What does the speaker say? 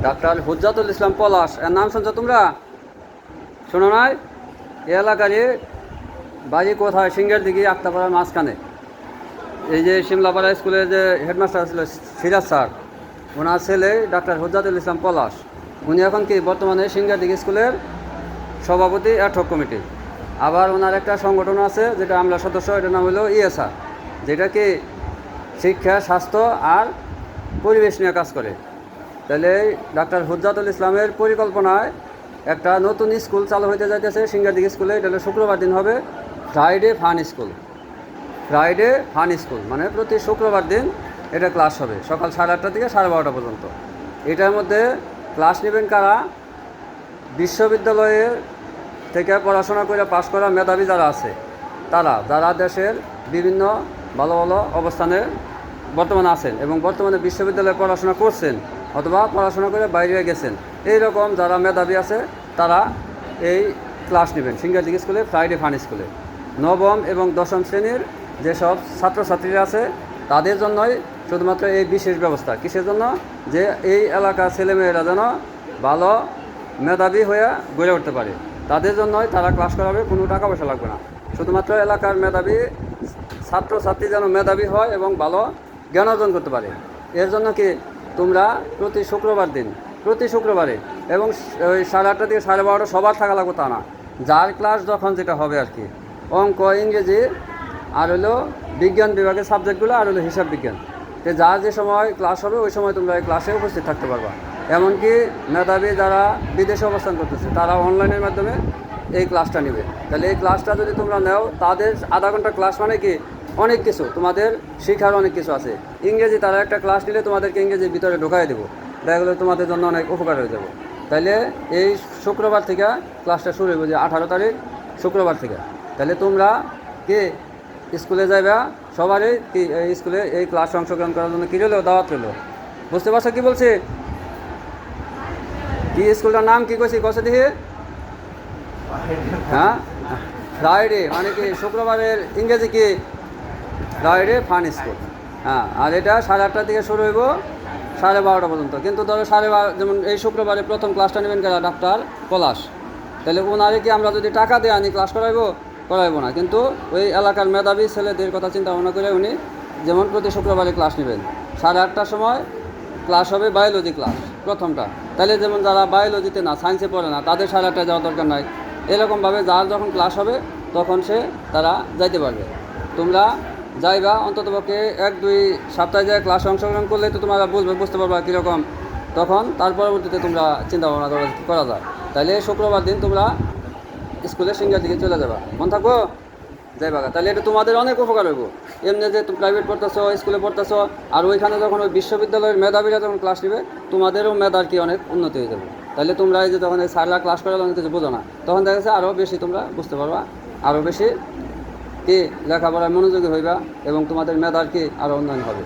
Doctor হুজ্জাতুল ইসলাম পলাশ, এর নাম শুনছো তোমরা? শোনো নাই? এ এলাকারই বাড়ি কোথায়? সিঙ্গের দিকে আক্তাপাড়ার মাঝখানে। এই যে শিমলাপাড়া স্কুলের যে হেডমাস্টার ছিল সিরাজ স্যার, ওনার ছেলে ডাক্তার হুজ্জাতুল ইসলাম পলাশ, উনি এখন কি বর্তমানে সিঙ্গার দিকে স্কুলের সভাপতি অ্যাডহক কমিটি। আবার ওনার একটা সংগঠন আছে যেটা আমরা সদস্য, এটার নাম হলো ইএসআর, যেটা কি শিক্ষা, স্বাস্থ্য আর পরিবেশ নিয়ে কাজ করে। তাহলে ডাক্তার হুজ্জাতুল ইসলামের পরিকল্পনায় একটা নতুন স্কুল চালু হইতে যাইতেছে সিঙ্গারদিঘি স্কুলে। এটা হলো শুক্রবার দিন হবে Friday fun school. Friday fun school মানে প্রতি শুক্রবার দিন এটা ক্লাস হবে সকাল 8:30 থেকে 12:30 পর্যন্ত। এটার মধ্যে ক্লাস নেবেন কারা? বিশ্ববিদ্যালয়ের থেকে পড়াশোনা করে পাশ করা মেধাবী যারা আছে, তারা যারা দেশের বিভিন্ন ভালো ভালো অবস্থানে বর্তমানে আছেন এবং বর্তমানে বিশ্ববিদ্যালয়ে পড়াশোনা করছেন অথবা পড়াশোনা করে বাইরে গেছেন, এই রকম যারা মেধাবী আছে তারা এই ক্লাস নেবেন সিঙ্গারদিঘি স্কুলে ফ্রাইডে ফান স্কুলে। নবম এবং দশম শ্রেণীর যেসব ছাত্রছাত্রীরা আছে তাদের জন্যই শুধুমাত্র এই বিশেষ ব্যবস্থা। কিসের জন্য? যে এই এলাকার ছেলেমেয়েরা যেন ভালো মেধাবী হয়ে গড়ে উঠতে পারে, তাদের জন্যই তারা ক্লাস করাবে। কোনো টাকা পয়সা লাগবে না, শুধুমাত্র এলাকার মেধাবী ছাত্রছাত্রী যেন মেধাবী হয় এবং ভালো জ্ঞান অর্জন করতে পারে। এর জন্য কি তোমরা প্রতি শুক্রবার দিন, প্রতি শুক্রবারে এবং ওই 8:30 থেকে 12:30 সবার থাকা লাগবে তা না, যার ক্লাস যখন যেটা হবে আর কি, অঙ্ক, ইংরেজি আর হলো বিজ্ঞান বিভাগের সাবজেক্টগুলো আর হলো হিসাব বিজ্ঞান, তো যার যে সময় ক্লাস হবে ওই সময় তোমরা এই ক্লাসে উপস্থিত থাকতে পারবা। এমনকি মেধাবী যারা বিদেশে অবস্থান করতেছে তারা অনলাইনের মাধ্যমে এই ক্লাসটা নেবে। তাহলে এই ক্লাসটা যদি তোমরা নেও, তাদের আধা ঘন্টা ক্লাস মানে কি অনেক কিছু, তোমাদের শেখার অনেক কিছু আছে। ইংরেজি তারা একটা ক্লাস নিলে তোমাদেরকে ইংরেজির ভিতরে ঢোকাই দেবো, দেখা গেলো তোমাদের জন্য অনেক উপকার হয়ে যাবে। তাইলে এই শুক্রবার থেকে ক্লাসটা শুরু হইব, যে 18 তারিখ শুক্রবার থেকে। তাহলে তোমরা কি স্কুলে যাইবা, সবারই কি এই স্কুলে এই ক্লাসে অংশগ্রহণ করার জন্য কী রইলো? দাওয়াত রইলো। বুঝতে পারছো কি বলছি? কি স্কুলটার নাম কি কইছি কষে দেখি? হ্যাঁ, ফ্রাইডে মানে কি শুক্রবারের ইংরেজি কি? Friday fun school. হ্যাঁ, আর এটা 8:30 থেকে শুরু হইব 12:30 পর্যন্ত। কিন্তু ধরো 12:30, যেমন এই শুক্রবারে প্রথম ক্লাসটা নেবেন কারা? ডাক্তার পলাশ। তাহলে ওনারে কি আমরা যদি টাকা দিয়ে আনি ক্লাস করাইবো না, কিন্তু ওই এলাকার মেধাবী ছেলেদের কথা চিন্তা ভাবনা করে উনি যেমন প্রতি শুক্রবারে ক্লাস নেবেন। 8:30টার সময় ক্লাস হবে বায়োলজি ক্লাস প্রথমটা। তাহলে যেমন যারা বায়োলজিতে না, সায়েন্সে পড়ে না, তাদের 8:30টায় যাওয়ার দরকার নাই। এরকমভাবে যার যখন ক্লাস হবে তখন তারা যাইতে পারবে। তোমরা যাইবা, অন্ততপক্ষে 1-2 সপ্তাহে যায় ক্লাসে অংশগ্রহণ করলে তো তোমরা বুঝতে পারবা কীরকম, তখন তার পরবর্তীতে তোমরা চিন্তা ভাবনা করা যায়। তাহলে শুক্রবার দিন তোমরা স্কুলে সিঙ্গার দিকে চলে যাবা, মন থাকবো যাইবা। তাহলে এটা তোমাদের অনেক উপকার হইব। এমনি যে তুমি প্রাইভেট পড়তেছো, স্কুলে পড়তেছো, আর ওইখানে যখন ওই বিশ্ববিদ্যালয়ের মেধাবীরা যখন ক্লাস নেবে, তোমাদেরও মেধার কি অনেক উন্নতি হয়ে যাবে। তাহলে তোমরা এই যে যখন এই স্যাররা ক্লাস করে অনেক কিছু বোঝো না, তখন দেখা যাচ্ছে আরও বেশি তোমরা বুঝতে পারবা, আরও বেশি কি লেখাপড়ায় মনোযোগী হইবা এবং তোমাদের মেধার কি আরও উন্নয়ন হবে।